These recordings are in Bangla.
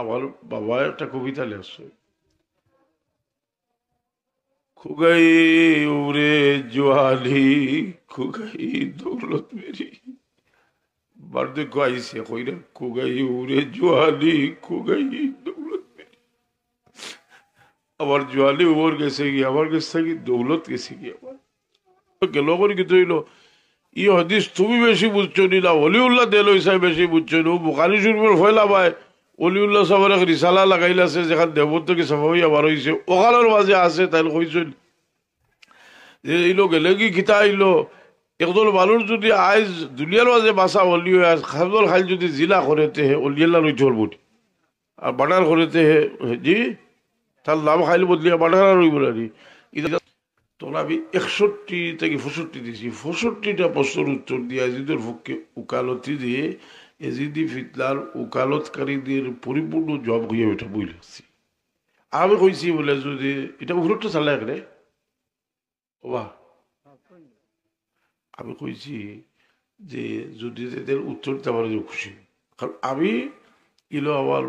আমার বাবা একটা কবিতা লেখছে, খুগাই উরে জোয়ালি খুগাই দৌলত মেরি বার্ধক্য আইসে কইরা খুগাই উরে জোয়ালি খুগাই দৌলত মেরি। আমার জোয়ালি ওর গেছে কি, আমার গেছে থাকি দৌলত গেছে কি, আমার গেল করে কি তৈল ই হদিস তুমি বেশি বুঝছো নি না, অলিউল্লাহ দেলই সাহেব বেশি বুঝছো নি। বুখারী শরীফের ফয়লা ভাই অলিউল্লাহ সাহেবের এক রিসালা লাগাইলাছে যেখান দেবর থেকে সাফাই আবার হয়েছে ওখানের মাঝে আছে তাই কইছেন যে এইলো গেলে কি খিতা আইলো একদল মানুষ যদি আজ দুনিয়ার মাঝে বাসা অলি খাদল খাই যদি জিলা করেতে হে অলিয়াল্লা রই চলবটি আর বাটার করেতে হে জি তার নাম খাইলে বদলিয়া বাটার রইব না। তখন আমি 61 থেকে 65 দিয়েছি, 65টা প্রশ্নের উত্তর দিয়ে এজিদের পক্ষে উকালতি দিয়ে এজিদি ফিতনার উকালতকারীদের পরিপূর্ণ জব হয়ে ওইটা বই লাগছি। আমি কইছি বলে যদি এটা উত্তরটা চালে এখানে বাবা আমি কইছি যে যদি এদের উত্তর দেওয়ার খুশি, কারণ আমি ইলো আমার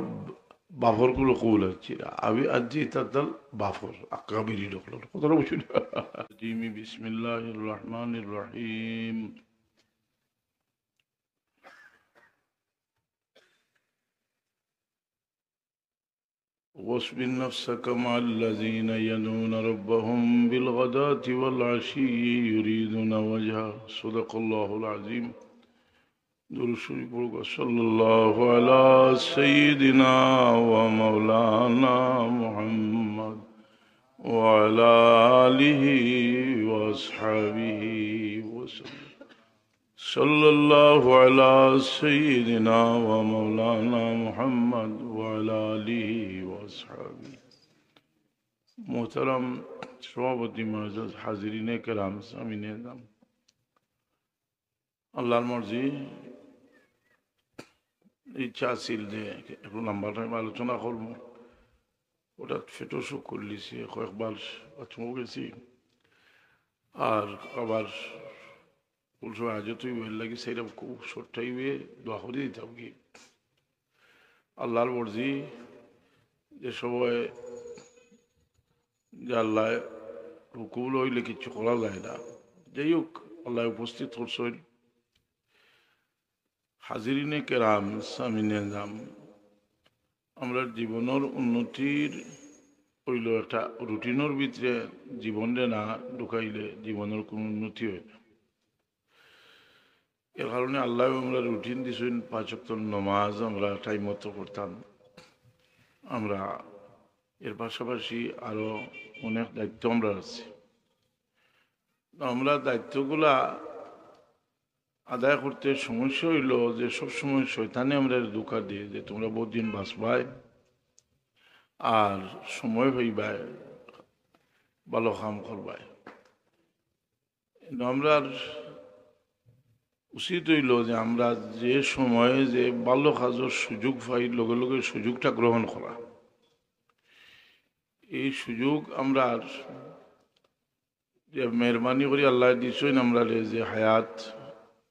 বাফর গুলো কবুল হচ্ছি না, আমি আনছি তার দল বাফর আকাবিরি লোক কথাটা বুঝি না। জিমি বিসমিল্লাহির রহমানির রহিম। واصبر نفسك مع الذين يدعون ربهم بالغداة والعشي يريدون وجهه صدق الله العظيم. صلى الله على سيدنا ومولانا محمد وعلى آله وأصحابه وسلم. صلى الله على سيدنا ومولانا محمد وعلى آله وأصحابه. محترم সভাপতি معزز حاضرین کرام সামিনে দাম, আল্লাহর মর্জি ইচ্ছা ছিল যে একটু লম্বা টাইম আলোচনা করবো, ওটা ফেটোশো করলিছি কয়েকবার বাথরুমও গেছি আর আবার কোন সময় আজও তুই বের লাগি সেইরকম খুব শর্ট টাইমে দোয়া করে দিতাম কি আল্লাহর মর্জি যে সময় যে আল্লাহ হুকুম হইলে কিচ্ছু করা যায় না। যাই হোক আল্লাহ উপস্থিত করছেন হাজিরিনে কেরাম সামিনে জাম, আমরা জীবনের উন্নতির হইল একটা রুটিনের ভিতরে জীবনে না ঢুকাইলে জীবনের কোনো উন্নতি হয় না। এর কারণে আল্লাহ আমরা রুটিন দিয়েছেন 5 ওয়াক্ত নামাজ আমরা টাইম মতো করতাম। আমরা এর পাশাপাশি আরো অনেক দায়িত্ব আমরা আছে, আমরা দায়িত্বগুলা আদায় করতে সমস্যা হইল যে সবসময় শয়তানে আমরা ধোঁকা দিয়ে যে তোমরা বহুত দিন বাঁচবাই আর সময় হইবাই ভালো কাম করবাই। আমরা উচিত হইল যে আমরা যে সময়ে যে ভালো কাজের সুযোগ পাই লগে লগে সুযোগটা গ্রহণ করা। এই সুযোগ আমরা যে মেহরবানি করি আল্লাহ দিছেন আমরা যে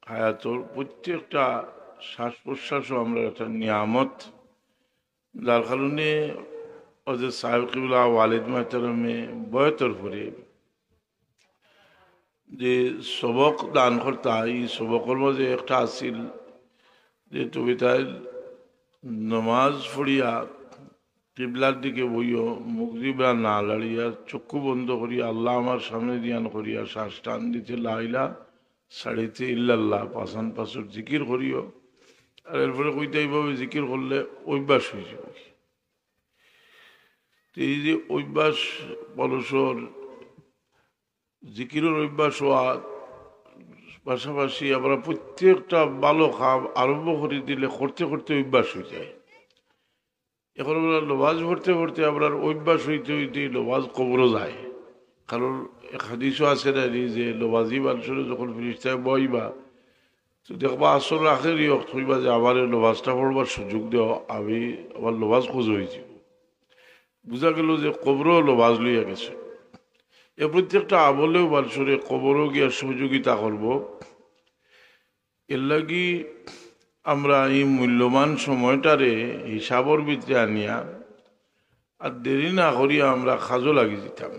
হায়াতর প্রত্যেকটা শ্বাস প্রশ্বাসও আমরা একটা নিয়ামত, যার কারণে ওদের সাহেব কিবলা ওয়ালিদ মাহতারামে বয়তর পরে যে সবক দান করতা এই সবকর মাঝে একটা আসিল যে তুমি তাই নমাজ পড়িয়া কিবলার দিকে বইও মুখ দিবা না লাড়িয়া চক্ষু বন্ধ করিয়া আল্লাহ আমার সামনে দিয়ান করিয়া শ্বাস টান দিতে লাইলা সাড়িতে ইল্লাল্লাহ পাশান পাশর জিকির করিও। আর এরপরে কইতে এইভাবে জিকির করলে অভ্যাস হয়ে যাবে। এই যে অভ্যাস পরশর জিকিরের অভ্যাস হওয়া পাশাপাশি আমরা প্রত্যেকটা ভালো কাম আরম্ভ করে দিলে করতে করতে অভ্যাস হয়ে যায়। এখন আমরা নমাজ পড়তে পড়তে আমরা অভ্যাস হইতে হইতে নমাজ কবরও যায়। কারণ হাদিসও আছে না যে নমাজি মানুষের যখন ফিরিস্তায় বইবা তো দেখবা আসর আখেরই হইবা যে আমার নমাজটা পড়বার সুযোগ দেওয়া, আমি আমার নমাজ খোঁজ হয়েছি। বোঝা গেল যে কবরও নমাজ লইয়া গেছে। এ প্রত্যেকটা আমলেও মানুষের কবরও গিয়া সহযোগিতা করব। এর লাগি আমরা এই মূল্যবান সময়টারে হিসাবর ভিতরে আনিয়া আর দেরি না করিয়া আমরা খাজো লাগি দিতাম।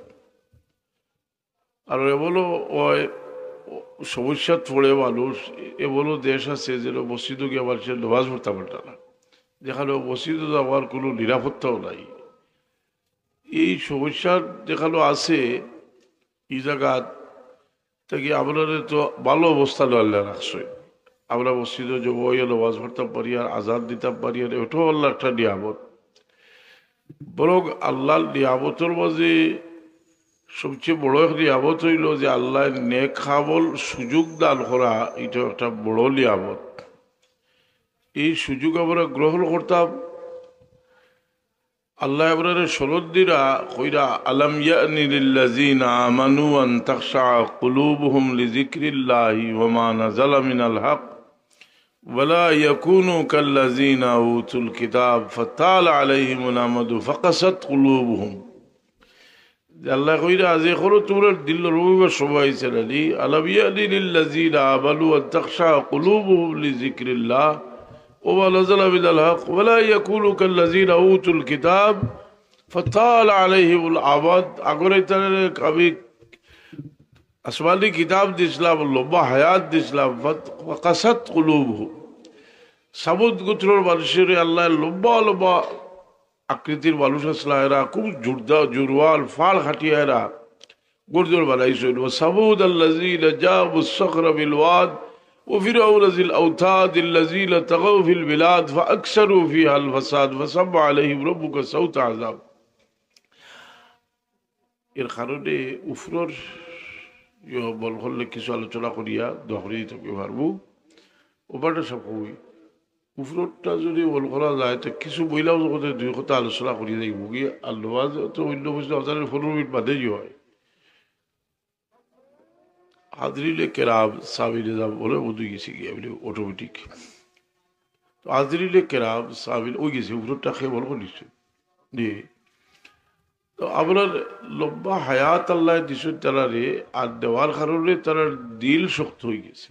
আর বলো ওই সমস্যা পড়ে মানুষ বলো দেশ আছে যে মসজিদে গিয়ে আবার সে নামাজ পড়তে পারত না, যেখানে মসজিদে যাওয়ার কোনো নিরাপত্তাও নাই। এই সমস্যার যেখানে আছে এই জায়গাত থেকে আপনার তো ভালো অবস্থা আল্লাহ রাখছে। আমরা মসজিদে যাব নামাজ পড়তে পারি আর আজাদ দিতে পারি, আর এটাও আল্লাহ একটা নিয়ামত। বরং আল্লাহর নিয়ামতের মাঝে সবচেয়ে বড় এক নিয়ামত হইল যে আল্লাহ নেক আমল সুযোগ দান করা, এটা একটা বড় নিয়ামত। এই সুযোগ আমরা গ্রহণ করতাম। আল্লাহ আপনার সনদ দিরা কইরা আলাম ইয়ানি লিল্লাযিনা আমানু আন তাখশা কুলুবুহুম লিযিকরিল্লাহি ওয়া মা নাযালা মিনাল হক ওয়া লা ইয়াকুনু কাল্লাযিনা উতুল কিতাব ফাতালা আলাইহিমুল আমাদু ফাকাসাত কুলুবুহুম। আল্লাহ কইরা আজ এখনো তোমরা দিল রবিবার সবাই ছেড়ালি আলাম ইয়ানি লিল্লাযিনা আমানু আন তাখশা কুলুবুহুম লিযিকরিল্লাহ وما نزل من الحق ولا يكونوا كالذين اوتوا الكتاب فطال عليهم الامد। اگر ইতারে কবি আসমানি কিতাব দিছিলাম, লম্বা হায়াত দিছিলাম, ফাকাসাত কুলুবুহুম। সামুদ গোত্রের মানুষের আল্লাহ লম্বা লম্বা আকৃতির মানুষ আসলা, এরা খুব জুরওয়াল ফাল খাটিয়া এরা গোরজোর বানাইছিল। সামুদ আল্লাযীনা জাবুস সখরা বিল ওয়াদ وفرعون ذي الأوتاد الذين طغوا في البلاد فأكثروا فيها الفساد فصب عليهم ربك سوط عذاب। এর কারণে উফরর বল করলে কিছু আলোচনা করিয়া দখলেই থাকতে পারবো। ওপারটা সব কবি উফরটা যদি বল করা যায় তো কিছু বইলাও যখন দুই কথা আলোচনা করিয়া যাইব কি। আর লোয়া তো অন্য বস্তু 15 মিনিট বাদেই হয়। হাজরিলে কেরাম সাবিলে যাব বলে বুঝে গেছি গিয়ে বলে অটোমেটিক। তো হাজরিলে কেরাম সাবিল ওই গেছে উপরটা খেয়ে বলবো নিশ্চয় জি। তো আপনার লম্বা হায়াত আল্লাহ দিস তারারে, আর দেওয়ার কারণে তার দিল শক্ত হয়ে গেছে।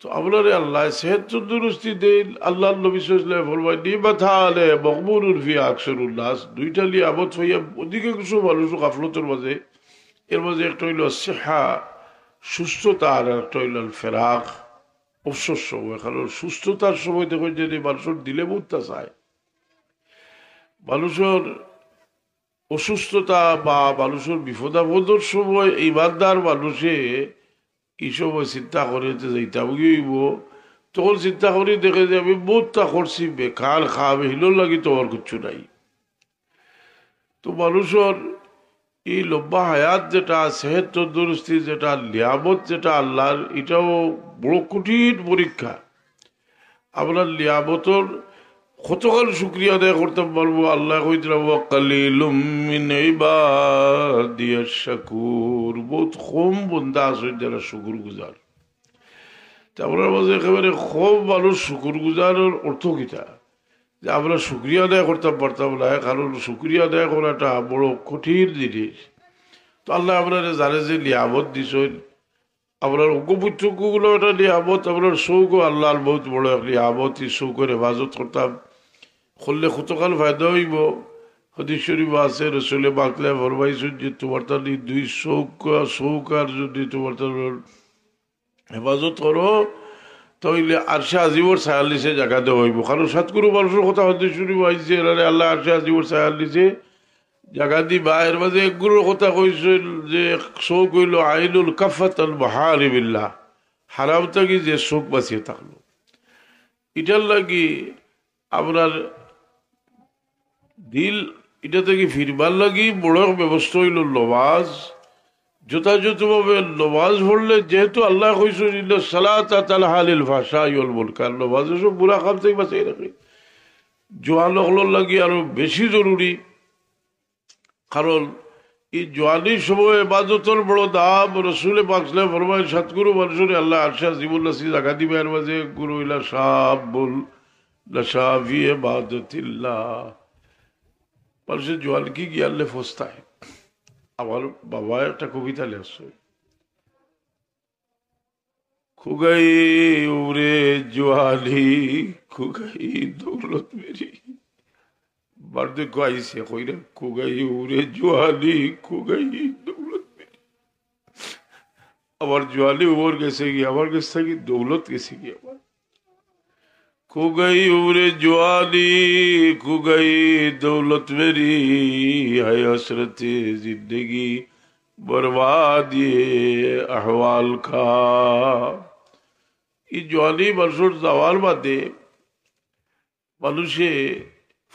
তো আপনার আল্লাহ সেহেদ তন্দুরস্তি দেন। আল্লাহ নবী সাল্লাল্লাহু ফরমায় নিমাতা আলে মকবুলুন ফি আকসারুন নাস। দুইটা লিয়ে আবদ হইয়া অধিকাংশ মানুষ গাফলতের মাঝে। এর মাঝে একটা হইল সিহা সুস্থতা, আর একটা হইল ফেরাক অবসর সময়। কারণ সুস্থতার সময় দেখো যে মানুষের দিলে বুঝতে চায়, মানুষের অসুস্থতা বা মানুষের বিপদাপদর সময় ইমানদার মানুষে এই সময় চিন্তা করে যে যাইতা বুঝিব, তখন চিন্তা করি দেখে যে আমি বহুতটা করছি বেকার খাবে হিলোর লাগি তোমার কিচ্ছু নাই। তো মানুষের এই লম্বা হায়াত যেটা, সেহেদ তন্দুরস্তি যেটা, লিয়ামত যেটা আল্লাহর, এটাও বড় কঠিন পরীক্ষা। আপনার লিয়ামতর কতকাল শুক্রিয়া আদায় করতে পারবো। আল্লাহ কইতরাম কালিলুম মিন ইবাদিয়াশ শাকুর। বহুত কম বন্দা আছে যারা শুকুর গুজার। আপনার মাঝে একেবারে কম মানুষ শুকুর গুজারের অর্থ কিটা যে আমরা শুক্রিয়া আদায় করতে পারতাম না, কারণ শুক্রিয়া আদায় করাটা বড় কঠিন জিনিস। তো আল্লাহ আপনার জানে যে নিয়ামত দিছেন, আপনার অঙ্গপুত্রগুলো একটা নিয়ামত, আপনার শৌক আল্লাহর বহুত বড় এক নিয়ামত। এই শৌকের হেফাজত করতাম করলে কতকাল ফায়দা হইব। হাদিস শরীফ আছে রসুলে বাকলে ফরমাইছেন যে তোমার তার দুই শৌক আর যদি তোমার তার হেফাজত করো তাহলে আরশে আজিবর 46 জায়গা দেওয়া হইব। কারণ সাতগুরু মানুষের কথা হাদিস শরীফ আইছে, আল্লাহ আরশে আজিবর 46 জায়গা দিবা। এর মাঝে একগুলোর কথা কইছেন যে শোক হইল আইনুল কাফাত আল মাহারিবিল্লাহ, হারাম থাকি যে শোক বাঁচিয়ে থাকলো। এটার লাগি আপনার দিল এটা থেকে ফিরবার লাগি বড় ব্যবস্থা হইল নমাজ। যথাযথভাবে নমাজ পড়লে, যেহেতু আল্লাহ কইছেন সালাত আল ভাষা ইউল মুনকার, নমাজ সব বুড়া কাম থেকে বাঁচিয়ে রাখে। জোয়ান হলোর লাগি আরো বেশি জরুরি। কারণ এই জোয়ানির সময় ইবাদতের বড় দাম। রসুলে পাক সাল্লাল্লাহু আলাইহি ফরমায় সাতগুরু মানুষের আল্লাহ আরশে আজিমুল নাসি জায়গা দিবে। এর মাঝে গুরু ইলা শাবুল নাশা ফি ইবাদাতিল্লাহ। মানুষের জোয়ান কি গিয়ালে ফস্তায়। আমার বাবা একটা কবিতা লেখছে, खुगई उरे जुआली खुगई दौलत मेरी मर्द को आई से कोई ना खुगई उरे जुआली खुगई दौलत मेरी আমার জোয়ালি উমর গেছে কি আমার কাছ থেকে দৌলত গেছে কি আমার खुगई उरे जुआली खुगई दौलत मेरी है हसरत जिंदगी बर्बादी अहवाल का এই জোয়ালি মানুষের যাওয়ার বাদে মানুষে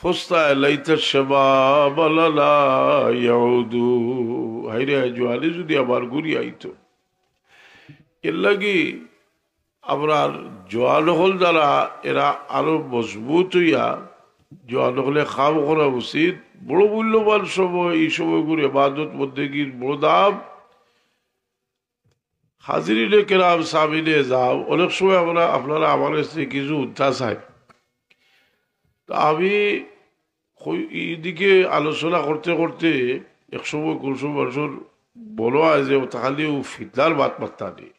ফস্তায় লাইতা শাবাব লা ইয়াউদু হাইরে জোয়ালি যদি আবার ঘুরি আইতো এর লাগি আমরা জোয়ান হল যারা এরা আরো মজবুত হইয়া জোয়ান হলে কাম করা উচিত বড় মূল্যবান সময় এই সময়গুলো ইবাদত বন্দেগীর বড় দাম হাজিরিনে কেরাম সামিনে যাও অনেক সময় আপনারা আমার কাছে কিছু উদ্ধার চাই তা আমি এইদিকে আলোচনা করতে করতে এক সময় কোন সময় মানুষের বলো হয় যে তাহলেও ফিতনার বাত মাত্রা নেই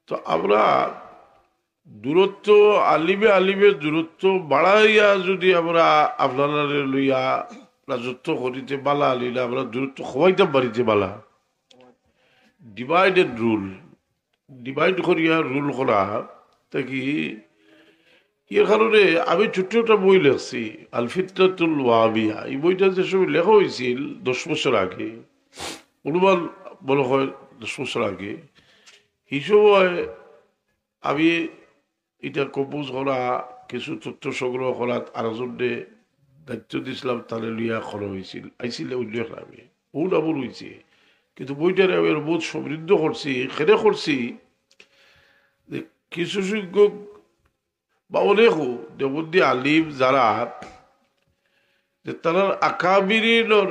তো আমরা দূরত্ব আলিমে দূরত্ব বাড়াইয়া যদি আমরা আপনারা লইয়া রাজত্ব করিতে বালা আলিলে আমরা দূরত্ব সবাইতে বাড়িতে বালা ডিভাইড এন্ড রুল ডিভাইড করিয়া রুল করা তাকি এর কারণে আমি ছোট্ট একটা বই লেখছি আল ফিতনাতুল ওয়াহাবিয়া এই বইটা যে সময় লেখা হয়েছিল 10 বছর আগে অনুমান বলা হয় 10 বছর আগে এই সময় আমি এটা কম্পোজ করা কিছু তথ্য সংগ্রহ করা আরেকজনে দায়িত্ব দিয়েছিলাম তাহলে লইয়া করা হয়েছিল আইছিল উল্লেখ আমি বহু নামর হয়েছে কিন্তু বইটারে আমি বহুত সমৃদ্ধ করছি এখানে করছি যে কিছু সংখ্যক বা অনেকও দেবদ্দী আলিম যারা যে তারা আকাবিরিনর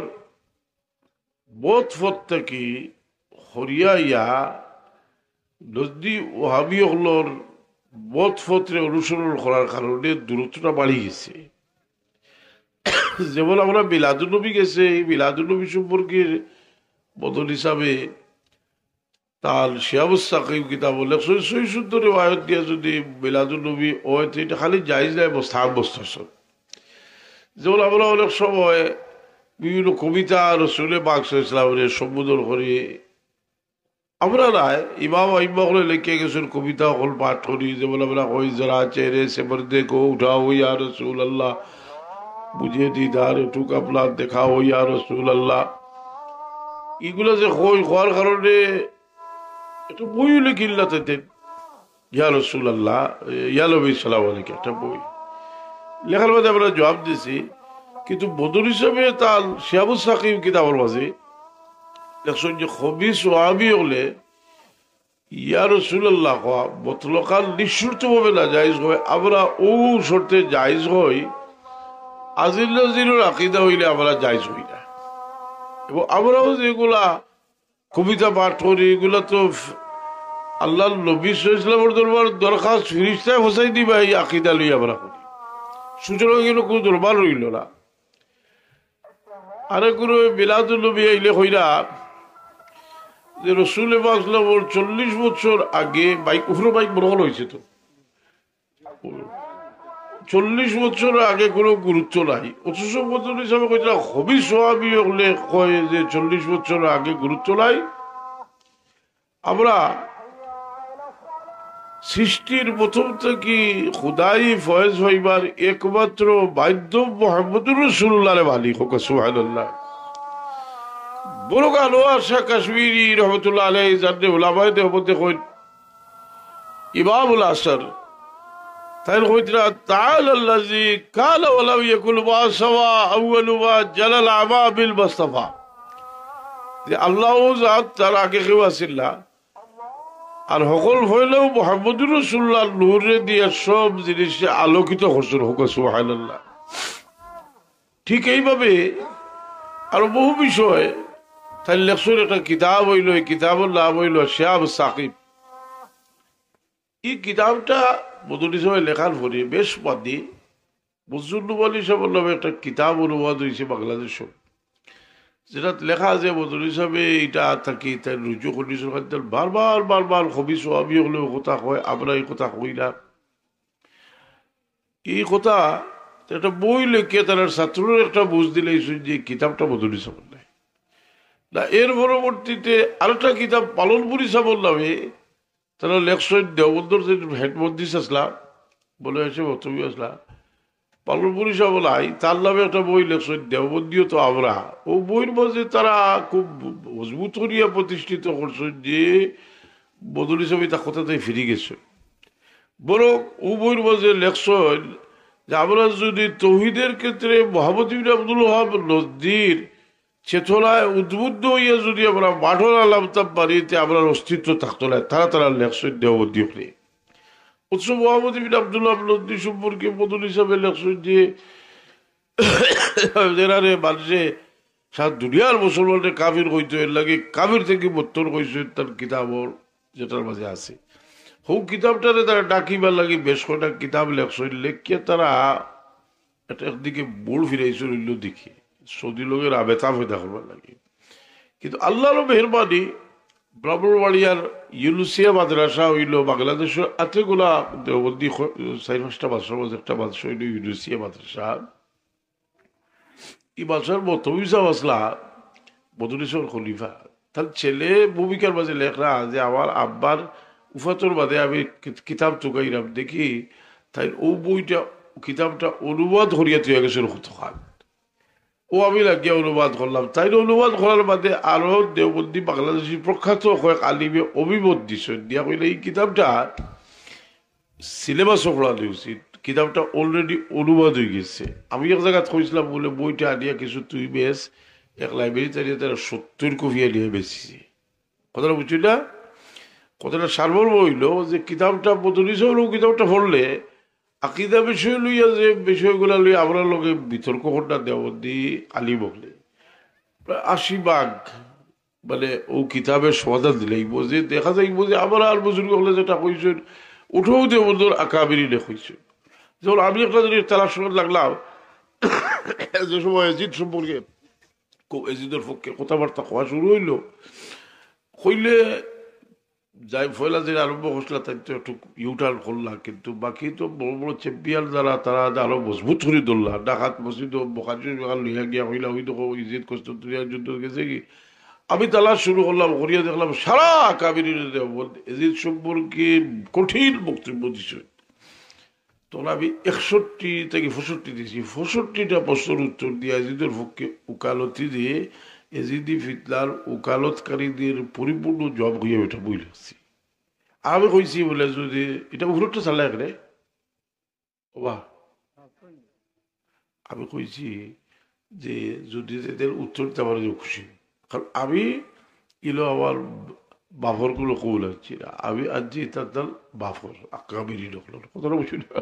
বোধ ফত থেকে হরিয়াইয়া নজদি ওহাবি হলর বোধ ফত্রে অনুসরণ করার কারণে দূরত্বটা বাড়ি গেছে যেমন আমরা মিলাদুন্নবী গেছে এই মিলাদুন্নবী সম্পর্কে বদল হিসাবে তার শিয়াবুস্তাকিম কিতাব সই শুদ্ধ রেওয়ায়ত দিয়া যদি মিলাদুন্নবী হয় তো এটা খালি জায়েজ নাই স্থান বস্তাসন যেমন আমরা অনেক সময় বিভিন্ন কবিতা রসুলে বাক্স ইসলামের সম্বোধন করি আমরা নাই ইমাম আইম্মা করে লিখে গেছেন কবিতা হল পাঠ করি যেমন আমরা কই যারা চেহারে সে মর্দে কো উঠাও ইয়া রসুল আল্লাহ বুঝে দিদার টুক আপনার দেখাও ইয়া রসুল আল্লাহ এগুলো যে হওয়ার কারণে একটা বইও লিখিল্লা তাইতেন ইয়া রসুল আল্লাহ ইয়া নবী সালাম আলাইকুম একটা বই লেখার মধ্যে আমরা জবাব দিছি কিন্তু বদল হিসাবে তার শিয়াবুস সাকিব কিতাবের মাঝে লেখছেন যে খবিস ওয়াহাবি হলে ইয়া রসুল্লাহ মতলকাল নিঃশর্তভাবে না জায়েজ হয় আমরা ও শর্তে জায়েজ হই আজিল নজিরের আকিদা হইলে আমরা জায়েজ হই না এবং আমরাও যেগুলা কবিতা পাঠ করি এগুলা তো আল্লাহ নবী ইসলামের দরবার দরখাস্ত ফিরিস্তায় ফসাই দিবা এই আকিদা লই আমরা করি সুতরাং এগুলো কোনো দরবার রইল না আরে কোনো মিলাদুল নবী আইলে হইরা যে রসুল ইসলামর 40 বছর আগে বাইক উফরো বাইক বড় হয়েছে তো 40 বছর আগে কোনো গুরুত্ব নাই অথচ বছর হিসাবে কইলা হবি সোহাবি হলে কয় যে 40 বছর আগে গুরুত্ব নাই আমরা সৃষ্টির প্রথম থেকে খুদাই ফয়েজ হইবার একমাত্র বাধ্য মোহাম্মদুর রাসূলুল্লাহ মালিক হোক সুবহানাল্লাহ বড় আনোয়ার শাহ কাশ্মীরি রহমতুল্লাহ আলাইহি জানতে উলামায়ে দেওবন্দে কই ইমামুল আসর তাই কইতরা তাআলাল্লাযী কালা ওয়ালাউ ইয়াকুল মা সাওয়া আউয়ালু মা জালাল আমা বিল মুস্তাফা যে আল্লাহ জাত তার আগে কেউ আসিল না আর সকল হইলেও মুহাম্মদুর রাসূলুল্লাহ নূরে দিয়ে সব জিনিসে আলোকিত করছেন হোক সুবহানাল্লাহ ঠিক এইভাবে আরো বহু বিষয় তাই লেখছেন একটা কিতাব হইল এই কিতাবের নাম হইল শিহাব সাকিব এই কিতাবটা বদলি সময় লেখার পরে বেশ বাদী বজরুল আলী সাহেবের নামে একটা কিতাব অনুবাদ হয়েছে বাংলাদেশ যেটা লেখা আছে বদল হিসাবে এটা থাকি তাই রুজু কন্ডিশন বারবার বারবার হবি সবই হলেও কথা হয় আমরা এই কথা কই না এই কথা একটা বই লেখে তার ছাত্রের একটা বুঝ দিলে যে কিতাবটা বদল হিসাব নাই না এর পরবর্তীতে আরেকটা কিতাব পালনপুরি সাবল নামে তারা লেখসই দেওবন্দর যে হেডমন্দিস আসলা বলে এসে তুমি আসলা পালনপুরি সাবলাই তার নামে একটা বই লেখসই দেওবন্দিও তো আমরা ও বইয়ের মাঝে তারা খুব মজবুত করিয়া প্রতিষ্ঠিত করছেন যে বদল হিসাবে তার কথাতে ফিরে গেছে বরং ও বইয়ের মাঝে লেখসই যে আমরা যদি তৌহিদের ক্ষেত্রে মোহাম্মদ ইবনে আব্দুল ওয়াহাব নজদির চেতনায় উদ্বুদ্ধ হইয়া যদি আমরা মাঠর আলামতাম পারিতে আমরা অস্তিত্ব থাকতো না তারা তারা লেখসই দেওবন্দি হলে অথচ মোহাম্মদ ইবনে আব্দুল ওয়াহাব নজদি সম্পর্কে বদল হিসাবে লেখসই যে যেনারে মানুষে সারা দুনিয়ার মুসলমানের কাবির হইতো এর লাগে কাবির থেকে বত্তর হয়েছে তার কিতাবর যেটার মাঝে আছে হৌ কিতাবটারে তারা ডাকিবার লাগে বেশ কয়টা কিতাব লেখসই লেখিয়ে তারা এটা একদিকে বোর্ড ফিরাইছে রইল দেখি সৌদি লোকের আবেতা ফেদা করবার লাগে কিন্তু আল্লাহর মেহরবানি ব্রাহ্মণবাড়িয়ার ইউনুসিয়া মাদ্রাসা হইল বাংলাদেশের এতগুলা দেওবন্দি 4-5টা মাদ্রাসার মধ্যে একটা মাদ্রাসা হইল ইউনুসিয়া মাদ্রাসা এই মাদ্রাসার মতবিসা আসলা বদলেশ্বর খলিফা তার ছেলে ভূমিকার মাঝে লেখরা যে আমার আব্বার উফাতর বাদে আমি কিতাব চুকাইলাম দেখি তাই ও বইটা কিতাবটা অনুবাদ করিয়া তুই গেছে খান ও আমি লাগিয়া অনুবাদ করলাম তাই অনুবাদ করার বাদে আরো দেওবন্দি বাংলাদেশি প্রখ্যাত কয়েক আলিমে অভিমত দিছেন দিয়া কইলে এই কিতাবটা সিলেবাসও করা উচিত কিতাবটা অলরেডি অনুবাদ হয়ে গেছে আমি এক জায়গায় কইছিলাম বলে বইটা আনিয়া কিছু তুই বেশ এক লাইব্রেরিতে আনিয়ে তারা 70 কপি আনিয়ে বেশি কথাটা বুঝছি না কথাটা সারমর্ম হইল যে কিতাবটা বদলিছে হলেও কিতাবটা পড়লে আকিদা বিষয় লইয়া যে বিষয়গুলা লইয়া আমরা লোকে বিতর্ক ঘটনা দেওবন্দি আলী বকলে প্রায় 80 ভাগ মানে ও কিতাবের সমাধান দিলেই যে দেখা যাইব যে আমার আর বুজুর্গ হলে যেটা কইছেন উঠেও দেবন্দর আকাবিরি লেখইছেন যেমন আমি একটা জিনিস তালাশ করতে লাগলাম যে সময় এজিদ সম্পর্কে এজিদের পক্ষে কথাবার্তা হওয়া শুরু হইল হইলে যাই ফয়লা যে আরম্ভ করছিল তাই তো একটু ইউটার্ন করলাম কিন্তু বাকি তো বড় বড় চ্যাম্পিয়ন যারা তারা আরো মজবুত করে ধরলাম ডাকাত মসজিদ বোকারি লইয়া গিয়া হইলা হইতো ইজিদ কষ্টুরিয়ার যুদ্ধ গেছে কি আমি তালাশ শুরু করলাম করিয়া দেখলাম সারা কাবির এজিদ সম্পর্কে কঠিন বক্তব্য দিছে তখন আমি 61 থেকে 65 দিয়েছি 65টা প্রশ্নের উত্তর দিয়ে এজিদের পক্ষে উকালতি দিয়ে এজিদি ফিতনার উকালতকারীদের পরিপূর্ণ জব হইয়া ওইটা বই লাগছি আমি কইছি বলে যদি এটা উফরটা চালা এখানে বাহ আমি কইছি যে যদি এদের উত্তর দিতে পারে খুশি কারণ আমি ইলো আমার বাফরগুলো কৌ লাগছি না আমি আনছি তার দল বাফর আকাবিরি লোকল কথাটা বুঝি না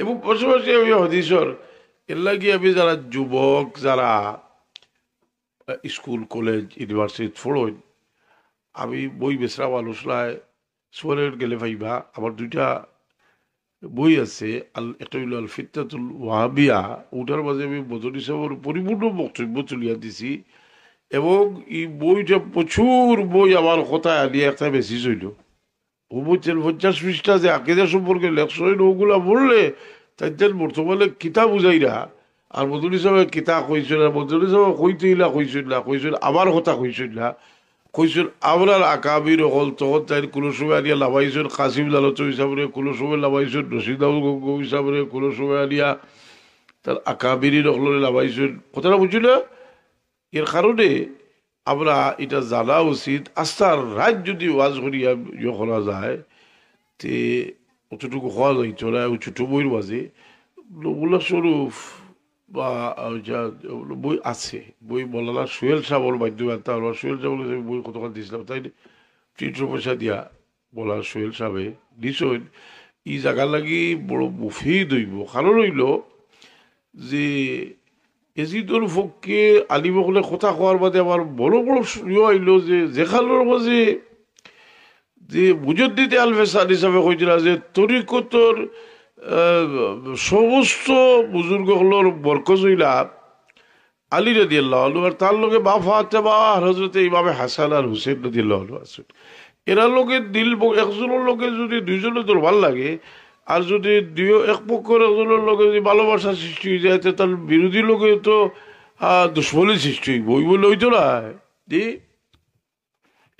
এবং পাশাপাশি আমি হদিসর এর লাগে আমি যারা যুবক যারা স্কুল কলেজ ইউনিভার্সিটি পড়েন আমি বই বেচরাম আলোচনায় সোয়ালের গেলে ভাইবা আমার 2টা বই আছে একটা হইল আল ফিতনাতুল ওয়াহাবিয়া ওটার মাঝে আমি বদলি সাহেবের পরিপূর্ণ বক্তব্য তুলিয়া দিছি এবং এই বইটা প্রচুর বই আমার কথায় আনিয়ে একটা বেশি চইল ও বই 50 পৃষ্ঠা যে আকিদা সম্পর্কে লেখসইন ওগুলা বললে তাই বর্তমানে কিতাব বুঝাই না আর বদলি সাহেব কিতা কইছিল না বদলি সাহেব কইতেইলা কইছিল না কইছিল আমার কথা কইছিল না কইছিল আমরার আকাবির হল তখন তাই কোনো সময় আনিয়া লাভাইছেন কাসিম লালত হিসাবে কোনো সময় লাভাইছেন রশিদাউল গঙ্গ হিসাবে কোনো সময় আনিয়া তার আকাবিরি রকলে লাভাইছেন কথাটা বুঝছিল এর কারণে আমরা এটা জানা উচিত আস্থার রাত যদি ওয়াজ করিয়া ইয়ে করা যায় তে অতটুকু হওয়া যাইত না ছোট বইয়ের মাঝে নবুল্লাহ শরুফ বা বই আছে বই মৌলানা সোহেল সাহর মাধ্যমে সোহেল সাহ বই কতক্ষণ দিয়েছিলাম তাই 300 পয়সা দিয়া বলা সোহেল সাহেবে দিছেন ই জায়গার লাগি বড় মুফিদ হইব কারণ হইল যে এজিদর পক্ষে আলিমকলে কথা কোয়ার বাদে আমার বড় বড় ইয়ে আইল যে যেখানোর মাঝে যে মুজদ্দিদ আল ফেসাদ হিসাবে কইছিল যে তরিকতর সমস্ত বুজুর্গগুলোর বরকজ হইলা আলী রাদিয়াল্লাহু আনহু আর তার লগে মা ফাতেমা আর হযরত ইমাম হাসান আর হুসেন রাদিয়াল্লাহু আনহু আছেন। এরা লোকে দিল একজনের লোকে যদি দুইজনের তোর ভাল লাগে, আর যদি দুই এক পক্ষের একজনের লোকে যদি ভালোবাসা সৃষ্টি হয়ে যায়, তার বিরোধী লোকে তো দুশ্মনী সৃষ্টি হইব, ওই বলে হইতো না জি।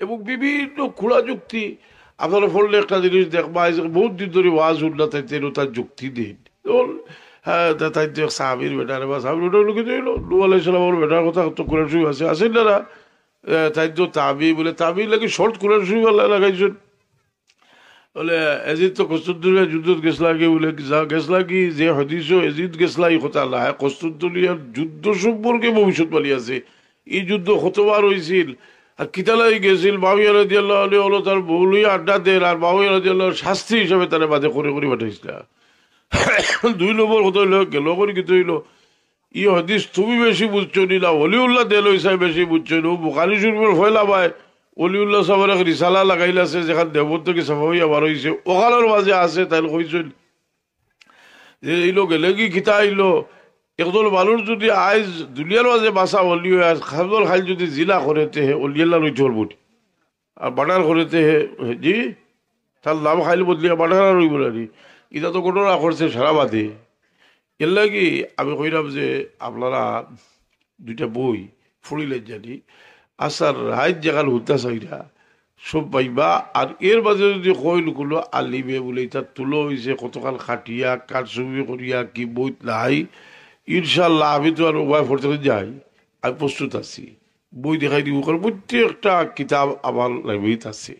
এবং বিভিন্ন খোলা যুক্তি আপনারা পড়লে একটা জিনিস দেখবা, বহুত দিন ধরে ওয়াজ উল্লা তাইতেন তার যুক্তি দিন। হ্যাঁ তাই সাহাবির বেটারে বা সাহাবির বেটার লোকে তো এলো নূহ আলাইহিস সালামের বেটার কথা তো কোরআন শরীফ আছে, আছেন না? তাই তো তাবি বলে, তাবি লাগে শর্ট কোরআন শরীফ আল্লাহ লাগাইছেন বলে এজিদ তো কস্তুদ্দুলিয়া যুদ্ধ গেছলা কি বলে, গেছলা কি যে হদিস এজিদ গেছলা এই কথা আল্লাহ কস্তুদ্দুলিয়ার যুদ্ধ সম্পর্কে ভবিষ্যৎবাণী আছে। এই যুদ্ধ কতবার হয়েছিল আর কিতালাই গেছিল, মাউইয়া রাদিয়াল্লাহু আনহু হলো তার বউ লইয়া আড্ডা দেন, আর মাউইয়া রাদিয়াল্লাহু শাস্তি হিসাবে তারা বাদে করে করে পাঠাইছিল। 2 নম্বর কথা হইল গেল করে কিন্তু হইল ই হদিস তুমি বেশি বুঝছো নি না অলিউল্লাহ দেল হিসাবে বেশি বুঝছো নি। বুখারী শরীফের ফয়লা ভাই অলিউল্লাহ সাহেবের এক রিসালা লাগাইলাছে যেখানে দেবর থেকে সাফাই আবার হয়েছে, ওখানের মাঝে আছে তাই কইছেন যে এইলো গেলে কি খিতা আইলো একদল মানুষ যদি আইজ দুনিয়ার মাঝে বাসা অলি খাদল খাইল যদি জিলা করেতে হে অলিয়াল্লাহ রই চলবটি, আর বাটার করেতে হে জি তার নাম খাইল বদলিয়া বাটার রইব না। এটা তো ঘটনা করছে সারা বাদে। এর লাগি আমি কইলাম যে আপনারা 2টা বই ফুড়িলেন জানি আসার রাইত জায়গার হুদ্দা চাইরা সব পাইবা। আর এর মাঝে যদি কইল গুলো আলিবে বলে এটা তুলো হয়েছে কতকাল খাটিয়া কার ছবি করিয়া কি বই নাই, ইনশাল্লাহ আমি তো আর উভয় পড়তে যাই, আমি প্রস্তুত আছি বই দেখাই দিব, কারণ প্রত্যেকটা কিতাব আমার লাইব্রেরিতে আছে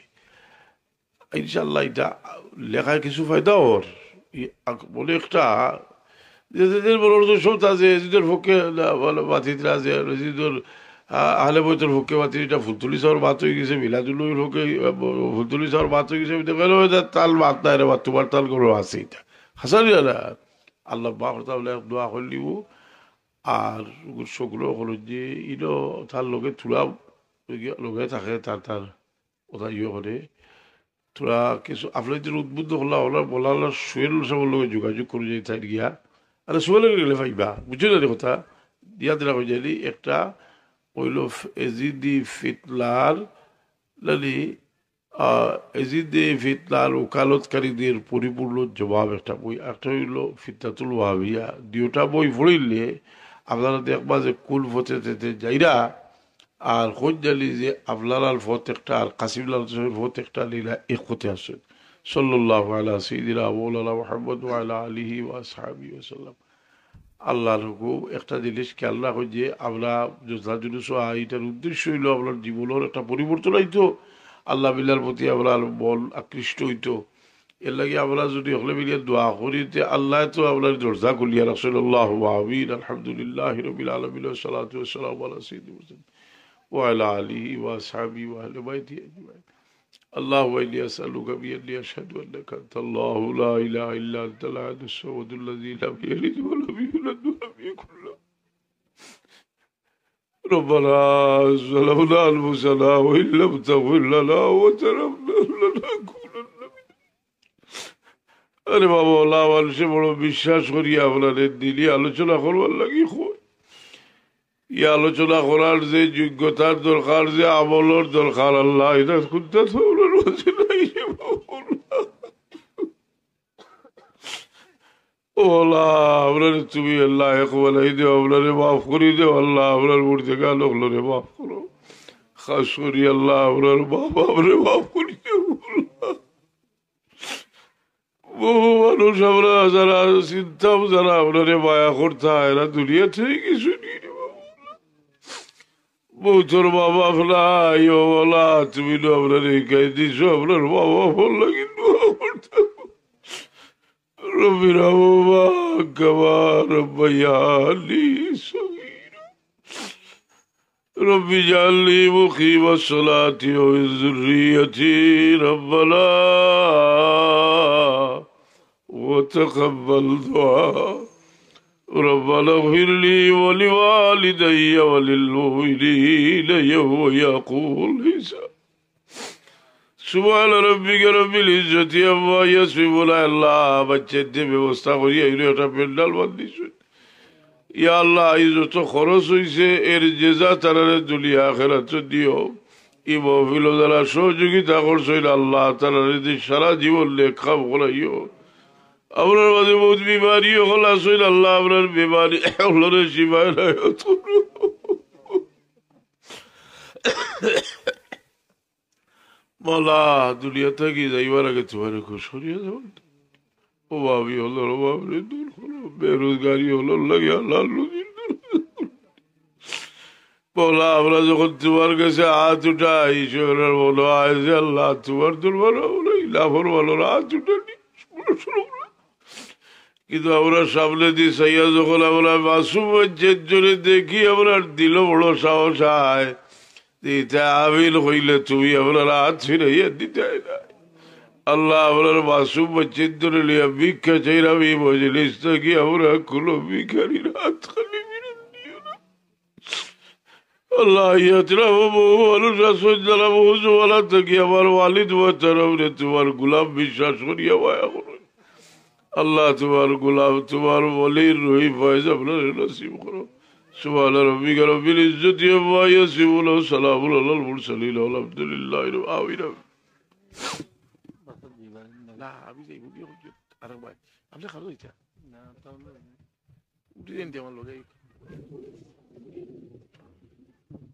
ইনশাল্লাহ। এটা লেখায় কিছু ফায়দা ওর বলে একটা যে বড় সব আছে এজিদের পক্ষে বাতিরা আছে, এজিদের আহলে বইতের পক্ষে বাতি এটা ফুলতুলি সাহর বাত হয়ে গেছে, মিলাদুল্লুর পক্ষে ফুলতুলি সাহর বাত হয়ে গেছে, তাল বাত নাই রে বা তোমার তাল করে আছে এটা হাসানি না। আল্লাহ তাহলে দোয়া করে দিব। আর সেগুলো হলো যে ইনো তার লোকে তুলা লোকে থাকে তার তার কথা করে তোরা কিছু আপনার যে উদ্বুদ্ধ হল্লা হলার বলা হল্লা সোহেল সবার লোক যোগাযোগ করে যাই তাই গিয়া আর সোহেলের গেলে পাইবা বুঝলি না কথা দিয়া দিলা হয়ে যাইলি একটা হইল এজিদি ফিতলার লালি এজিদে ফিতলার ওকালতকারীদের পরিপূর্ণ জবাব একটা বই, একটা হইল ফিতনাতুল ওয়াহাবিয়া। 2টা বই পড়িলে আপনারা দেখবা যে কুল ফতে যাইরা আর খোঁজ জালি যে আফলাল ফত একটা আর কাসিমুল্লাহ ফত একটা লীলা এক হতে আসেন। সাল্লাল্লাহু আলা সাইয়্যিদিনা মাওলানা মুহাম্মদ ওয়া আলা আলিহি ওয়া আসহাবিহি ওয়া সাল্লাম। আল্লাহর হুকুম একটা জিনিস খেয়াল রাখো যে আমরা জুলুস এটার উদ্দেশ্য হইল আপনার জীবনের একটা পরিবর্তন হইতো, আল্লাহ বিল্লার প্রতি আমরা বল আকৃষ্ট হইতো। এর লাগে আমরা যদি হলে মিলিয়ে দোয়া করিতে আল্লাহ তো আপনার দরজা খুলিয়া রাসূলুল্লাহ আমিন আলহামদুলিল্লাহ রাব্বিল আলামিন ওয়া সালাতু ওয়া সালামু আলা সাইয়্যিদিনা وعلى آله وأصحابه وأهل بيته أجمعين. اللهم إني أسألك بأني أشهد أنك أنت الله لا إله إلا أنت الأحد الصمد الذي لم يلد ولم يولد ولم يكن له. ربنا ظلمنا أنفسنا وإن لم تغفر لنا وترحمنا لنكونن من আরে বাবা ওলা মানুষে বড় বিশ্বাস করি আপনাদের দিলি আলোচনা করবার লাগি ই আলোচনা করার যে যোগ্যতার দরকার যে আমলের দরকার আল্লাহ এটা খুঁজতে ওলা আপনার তুমি আল্লাহ একবালাই দেও আপনারে মাফ করি দেও আল্লাহ আপনার মূর্তি গান ওগুলোরে মাফ করো খাস করি আল্লাহ আপনার বাবা আপনি মাফ করি দেও। বহু মানুষ আমরা যারা চিন্তাম যারা আপনারে মায়া করতা এরা দুনিয়া থেকে কিছু নিয়ে তোর বাবা ফেলাই ও বলা তুমি তো আপনার গাই দিছ আপনার বাবা বললো কিন্তু রবিরা বাবা গবার বয়ালি রব্বি জালি মুকিম الصلاة وذريتي ربنا وتقبل دعاء ربنا اغفر لي ولوالدي وللمؤمنين يوم يقوم الحساب سبحان ربك رب العزة عما يصفون الله বাচ্চাদের ব্যবস্থা করিয়া এটা পেন্ডাল বান্ধিছেন ইয়া আল্লাহ এই যত খরচ হয়েছে এর জেজা তারারে দুলিয়া আখিরাতে দিও। ই মহফিল যারা সহযোগিতা করছিল আল্লাহ তারারে দিয়ে সারা জীবন লেখা বলাইও। আপনার মাঝে বহুত বিমারি হল আসইল আল্লাহ আপনার বিমারি হলরে শিবায় মালা দুনিয়া থাকি যাইবার আগে তোমার খুশ করিয়া যাবেন। অভাবী হলো অভাবে দূর করো, বেরোজগারি হলো লাগে আল্লাহ বলা। আমরা যখন তোমার কাছে হাত উঠাই ঈশ্বরের বলো আয় যে আল্লাহ তোমার দুর্বল লাভর বলো হাত উঠানি শুরু করো। কিন্তু আমরা সামনে দিয়ে সাইয়া যখন আমরা মাসুম জন্য দেখি আপনার দিল বড় সাহস হয় দিতে আমিল হইলে তুমি আপনার হাত ফিরাইয়া দিতে না। আল্লাহ আপনার মাসুম বচ্চের ধরে লিয়া ভিক্ষা চাইলাম এই মজলিস থাকি আমরা কোনো ভিখারির হাত খালি ফিরত দিও না। আল্লাহ ইয়াতরা বহু মানুষ আসন যারা বহু জোয়ালা থাকি আমার ওয়ালিদ ওয়াতারামরে তোমার গোলাম বিশ্বাস করিয়া মায়া করো। আল্লাহ তোমার গোলাম তোমার ওয়ালির রহি ফয়েজ আপনার নসিব করো। সুবহান রাব্বিকা রব্বিল ইজ্জাতি আম্মা ইয়াসিফুন ওয়া সালামুন আলাল মুরসালিন আলহামদুলিল্লাহি রাব্বিল আলামিন। না আমি যাইব কি আর ভাই আপনি খালো এটা না তাহলে উঠে দেন আমার লগে